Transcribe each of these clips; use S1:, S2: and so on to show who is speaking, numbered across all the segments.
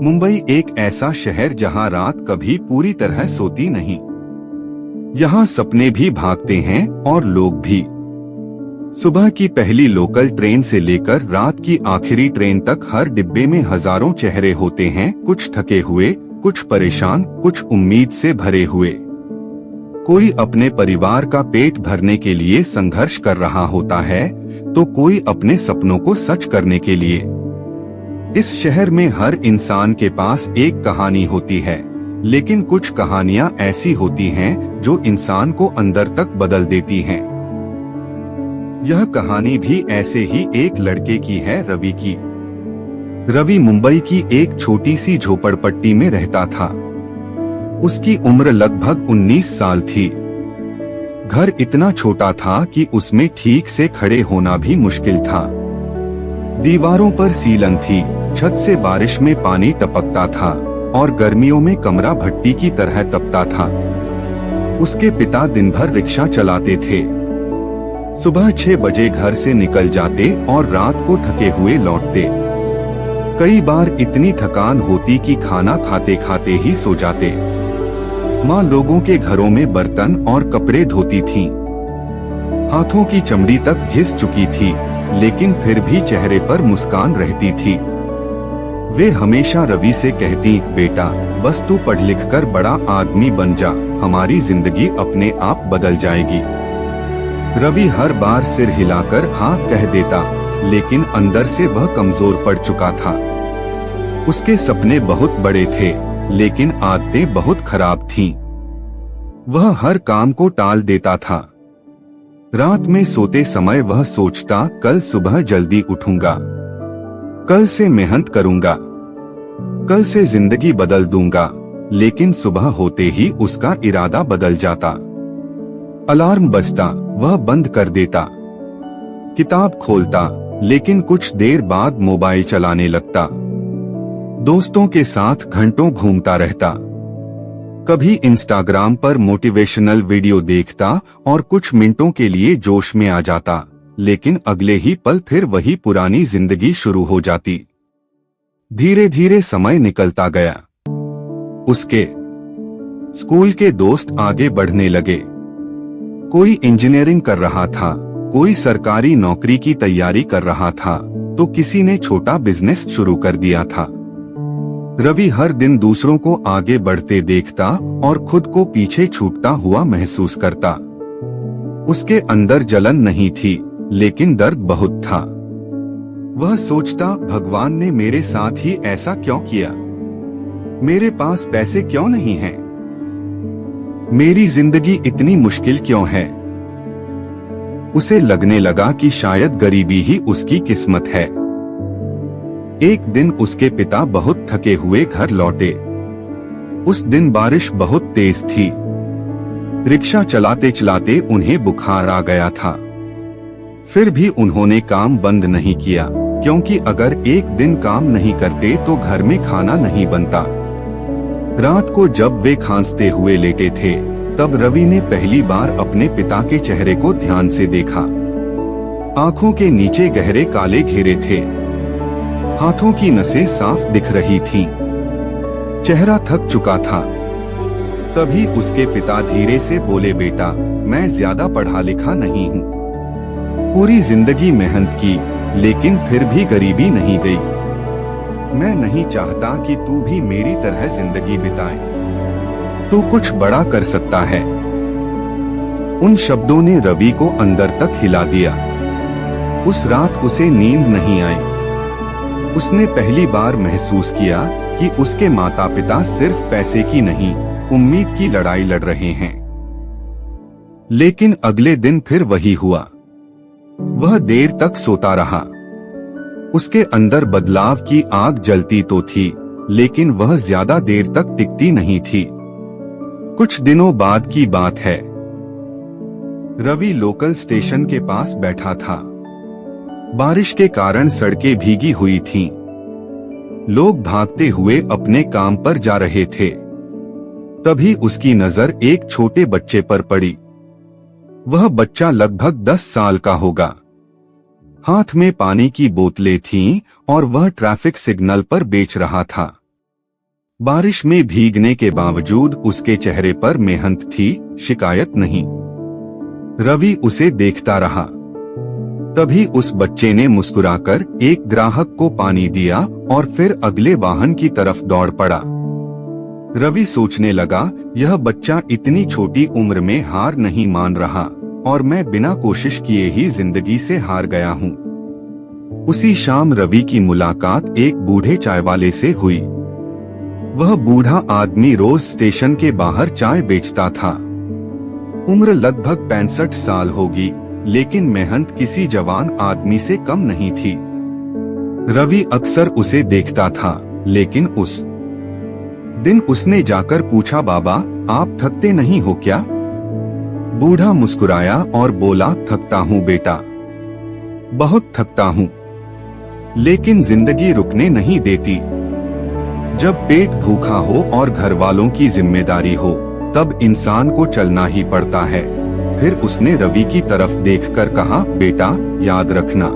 S1: मुंबई एक ऐसा शहर जहां रात कभी पूरी तरह सोती नहीं। यहाँ सपने भी भागते हैं और लोग भी। सुबह की पहली लोकल ट्रेन से लेकर रात की आखिरी ट्रेन तक हर डिब्बे में हजारों चेहरे होते हैं, कुछ थके हुए, कुछ परेशान, कुछ उम्मीद से भरे हुए। कोई अपने परिवार का पेट भरने के लिए संघर्ष कर रहा होता है, तो कोई अपने सपनों को सच करने के लिए। इस शहर में हर इंसान के पास एक कहानी होती है, लेकिन कुछ कहानियां ऐसी होती हैं जो इंसान को अंदर तक बदल देती हैं। यह कहानी भी ऐसे ही एक लड़के की है, रवि की। रवि मुंबई की एक छोटी सी झोपड़पट्टी में रहता था। उसकी उम्र लगभग 19 साल थी। घर इतना छोटा था कि उसमें ठीक से खड़े होना भी मुश्किल था। दीवारों पर सीलन थी, छत से बारिश में पानी टपकता था और गर्मियों में कमरा भट्टी की तरह तपता था। उसके पिता दिन भर रिक्शा चलाते थे। सुबह 6 बजे घर से निकल जाते और रात को थके हुए लौटते। कई बार इतनी थकान होती कि खाना खाते खाते ही सो जाते। माँ लोगों के घरों में बर्तन और कपड़े धोती थीं। हाथों की चमड़ी तक घिस चुकी थी, लेकिन फिर भी चेहरे पर मुस्कान रहती थी। वे हमेशा रवि से कहती, बेटा बस तू पढ़ लिख कर बड़ा आदमी बन जा, हमारी जिंदगी अपने आप बदल जाएगी। रवि हर बार सिर हिलाकर हाँ कह देता, लेकिन अंदर से वह कमजोर पड़ चुका था। उसके सपने बहुत बड़े थे, लेकिन आदतें बहुत खराब थीं। वह हर काम को टाल देता था। रात में सोते समय वह सोचता, कल सुबह जल्दी उठूंगा, कल से मेहनत करूंगा, कल से जिंदगी बदल दूंगा। लेकिन सुबह होते ही उसका इरादा बदल जाता। अलार्म बजता, वह बंद कर देता। किताब खोलता, लेकिन कुछ देर बाद मोबाइल चलाने लगता। दोस्तों के साथ घंटों घूमता रहता। कभी इंस्टाग्राम पर मोटिवेशनल वीडियो देखता और कुछ मिनटों के लिए जोश में आ जाता, लेकिन अगले ही पल फिर वही पुरानी जिंदगी शुरू हो जाती। धीरे धीरे समय निकलता गया। उसके स्कूल के दोस्त आगे बढ़ने लगे। कोई इंजीनियरिंग कर रहा था, कोई सरकारी नौकरी की तैयारी कर रहा था, तो किसी ने छोटा बिजनेस शुरू कर दिया था। रवि हर दिन दूसरों को आगे बढ़ते देखता और खुद को पीछे छूटता हुआ महसूस करता। उसके अंदर जलन नहीं थी, लेकिन दर्द बहुत था। वह सोचता, भगवान ने मेरे साथ ही ऐसा क्यों किया? मेरे पास पैसे क्यों नहीं हैं? मेरी जिंदगी इतनी मुश्किल क्यों है? उसे लगने लगा कि शायद गरीबी ही उसकी किस्मत है। एक दिन उसके पिता बहुत थके हुए घर लौटे। उस दिन बारिश बहुत तेज थी। रिक्शा चलाते चलाते उन्हें बुखार आ गया था। फिर भी उन्होंने काम बंद नहीं किया, क्योंकि अगर एक दिन काम नहीं करते तो घर में खाना नहीं बनता। रात को जब वे खांसते हुए लेटे थे, तब रवि ने पहली बार अपने पिता के चेहरे को ध्यान से देखा। आंखों के नीचे गहरे काले घेरे थे। हाथों की नसें साफ दिख रही थीं। चेहरा थक चुका था। तभी उसके पिता धीरे से बोले, बेटा मैं ज्यादा पढ़ा लिखा नहीं हूँ। पूरी जिंदगी मेहनत की, लेकिन फिर भी गरीबी नहीं गई। मैं नहीं चाहता कि तू भी मेरी तरह जिंदगी बिताए। तू कुछ बड़ा कर सकता है। उन शब्दों ने रवि को अंदर तक हिला दिया। उस रात उसे नींद नहीं आई। उसने पहली बार महसूस किया कि उसके माता पिता सिर्फ पैसे की नहीं, उम्मीद की लड़ाई लड़ रहे हैं। लेकिन अगले दिन फिर वही हुआ। वह देर तक सोता रहा। उसके अंदर बदलाव की आग जलती तो थी, लेकिन वह ज्यादा देर तक टिकती नहीं थी। कुछ दिनों बाद की बात है। रवि लोकल स्टेशन के पास बैठा था। बारिश के कारण सड़कें भीगी हुई थीं। लोग भागते हुए अपने काम पर जा रहे थे। तभी उसकी नजर एक छोटे बच्चे पर पड़ी। वह बच्चा लगभग 10 साल का होगा। हाथ में पानी की बोतलें थीं और वह ट्रैफिक सिग्नल पर बेच रहा था। बारिश में भीगने के बावजूद उसके चेहरे पर मेहनत थी, शिकायत नहीं। रवि उसे देखता रहा। तभी उस बच्चे ने मुस्कुराकर एक ग्राहक को पानी दिया और फिर अगले वाहन की तरफ दौड़ पड़ा। रवि सोचने लगा, यह बच्चा इतनी छोटी उम्र में हार नहीं मान रहा और मैं बिना कोशिश किए ही जिंदगी से हार गया हूँ। उसी शाम रवि की मुलाकात एक बूढ़े चाय वाले से हुई। वह बूढ़ा आदमी रोज स्टेशन के बाहर चाय बेचता था। उम्र लगभग 65 साल होगी, लेकिन मेहनत किसी जवान आदमी से कम नहीं थी। रवि अक्सर उसे देखता था, लेकिन उस दिन उसने जाकर पूछा, बाबा आप थकते नहीं हो क्या? बूढ़ा मुस्कुराया और बोला, थकता हूँ बेटा, बहुत थकता हूँ, लेकिन जिंदगी रुकने नहीं देती। जब पेट भूखा हो और घर वालों की जिम्मेदारी हो, तब इंसान को चलना ही पड़ता है। फिर उसने रवि की तरफ देखकर कहा, बेटा याद रखना,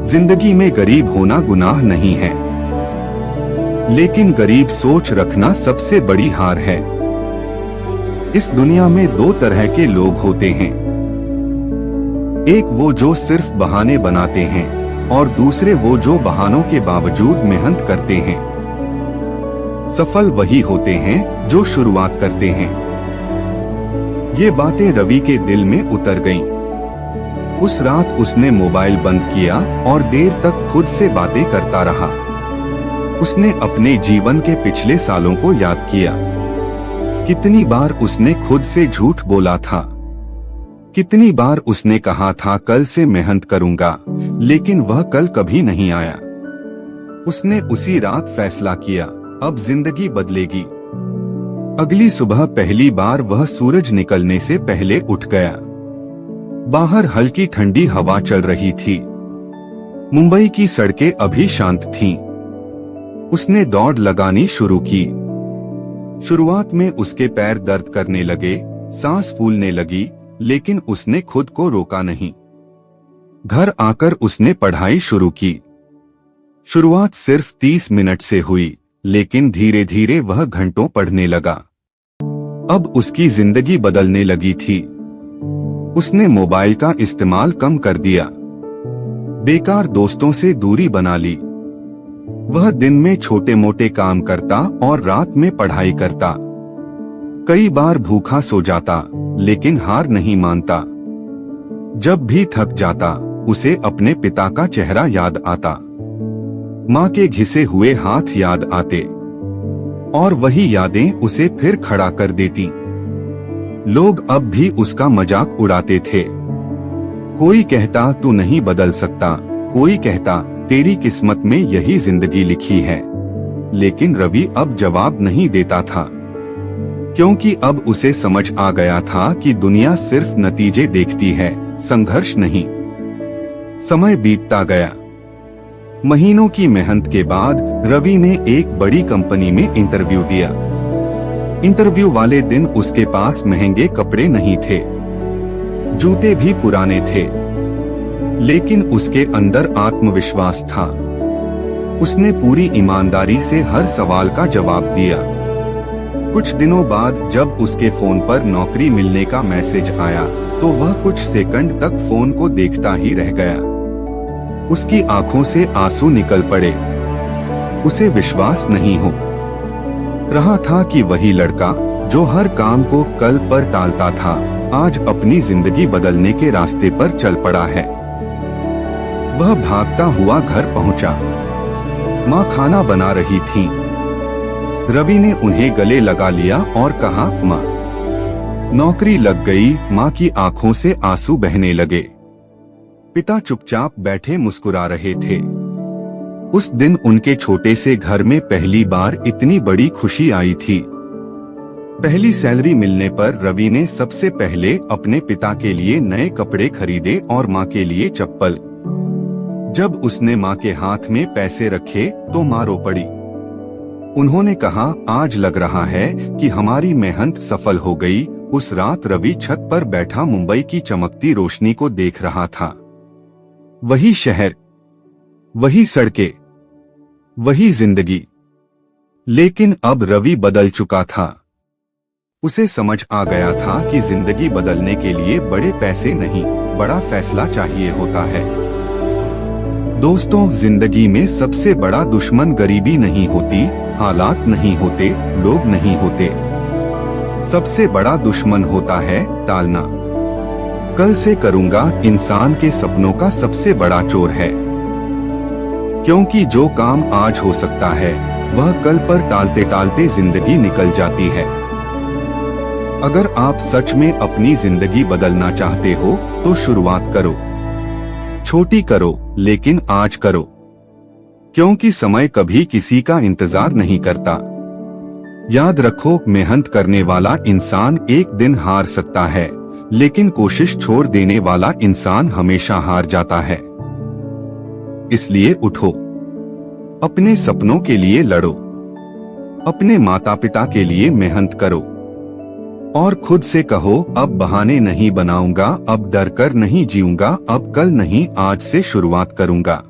S1: जिंदगी में गरीब होना गुनाह नहीं है, लेकिन गरीब सोच रखना सबसे बड़ी हार है। इस दुनिया में दो तरह के लोग होते हैं, एक वो जो सिर्फ बहाने बनाते हैं और दूसरे वो जो बहानों के बावजूद मेहनत करते हैं। सफल वही होते हैं जो शुरुआत करते हैं। ये बातें रवि के दिल में उतर गईं। उस रात उसने मोबाइल बंद किया और देर तक खुद से बातें करता रहा। उसने अपने जीवन के पिछले सालों को याद किया। कितनी बार उसने खुद से झूठ बोला था, कितनी बार उसने कहा था कल से मेहनत करूंगा, लेकिन वह कल कभी नहीं आया। उसने उसी रात फैसला किया, अब जिंदगी बदलेगी। अगली सुबह पहली बार वह सूरज निकलने से पहले उठ गया। बाहर हल्की ठंडी हवा चल रही थी। मुंबई की सड़कें अभी शांत थीं। उसने दौड़ लगानी शुरू की। शुरुआत में उसके पैर दर्द करने लगे, सांस फूलने लगी, लेकिन उसने खुद को रोका नहीं। घर आकर उसने पढ़ाई शुरू की। शुरुआत सिर्फ 30 मिनट से हुई, लेकिन धीरे धीरे वह घंटों पढ़ने लगा। अब उसकी जिंदगी बदलने लगी थी। उसने मोबाइल का इस्तेमाल कम कर दिया, बेकार दोस्तों से दूरी बना ली। वह दिन में छोटे मोटे काम करता और रात में पढ़ाई करता। कई बार भूखा सो जाता, लेकिन हार नहीं मानता। जब भी थक जाता, उसे अपने पिता का चेहरा याद आता, माँ के घिसे हुए हाथ याद आते, और वही यादें उसे फिर खड़ा कर देती। लोग अब भी उसका मजाक उड़ाते थे। कोई कहता तू नहीं बदल सकता, कोई कहता तेरी किस्मत में यही जिंदगी लिखी है। लेकिन रवि अब जवाब नहीं देता था, क्योंकि अब उसे समझ आ गया था कि दुनिया सिर्फ नतीजे देखती है, संघर्ष नहीं। समय बीतता गया। महीनों की मेहनत के बाद रवि ने एक बड़ी कंपनी में इंटरव्यू दिया। इंटरव्यू वाले दिन उसके पास महंगे कपड़े नहीं थे, जूते भी पुराने थे, लेकिन उसके अंदर आत्मविश्वास था। उसने पूरी ईमानदारी से हर सवाल का जवाब दिया। कुछ दिनों बाद जब उसके फोन पर नौकरी मिलने का मैसेज आया, तो वह कुछ सेकंड तक फोन को देखता ही रह गया। उसकी आंखों से आंसू निकल पड़े। उसे विश्वास नहीं हो रहा था कि वही लड़का जो हर काम को कल पर टालता था, आज अपनी जिंदगी बदलने के रास्ते पर चल पड़ा है। वह भागता हुआ घर पहुंचा। माँ खाना बना रही थीं। रवि ने उन्हें गले लगा लिया और कहा, माँ नौकरी लग गई। माँ की आंखों से आंसू बहने लगे। पिता चुपचाप बैठे मुस्कुरा रहे थे। उस दिन उनके छोटे से घर में पहली बार इतनी बड़ी खुशी आई थी। पहली सैलरी मिलने पर रवि ने सबसे पहले अपने पिता के लिए नए कपड़े खरीदे और माँ के लिए चप्पल। जब उसने माँ के हाथ में पैसे रखे तो माँ रो पड़ी। उन्होंने कहा, आज लग रहा है कि हमारी मेहनत सफल हो गई। उस रात रवि छत पर बैठा मुंबई की चमकती रोशनी को देख रहा था। वही शहर, वही सड़कें, वही जिंदगी, लेकिन अब रवि बदल चुका था। उसे समझ आ गया था कि जिंदगी बदलने के लिए बड़े पैसे नहीं, बड़ा फैसला चाहिए होता है। दोस्तों, जिंदगी में सबसे बड़ा दुश्मन गरीबी नहीं होती, हालात नहीं होते, लोग नहीं होते। सबसे बड़ा दुश्मन होता है टालना। कल से करूंगा इंसान के सपनों का सबसे बड़ा चोर है, क्योंकि जो काम आज हो सकता है वह कल पर टालते टालते जिंदगी निकल जाती है। अगर आप सच में अपनी जिंदगी बदलना चाहते हो तो शुरुआत करो, छोटी करो लेकिन आज करो, क्योंकि समय कभी किसी का इंतजार नहीं करता। याद रखो, मेहनत करने वाला इंसान एक दिन हार सकता है, लेकिन कोशिश छोड़ देने वाला इंसान हमेशा हार जाता है। इसलिए उठो, अपने सपनों के लिए लड़ो, अपने माता पिता के लिए मेहनत करो और खुद से कहो, अब बहाने नहीं बनाऊंगा, अब डर कर नहीं जीऊंगा, अब कल नहीं आज से शुरुआत करूंगा।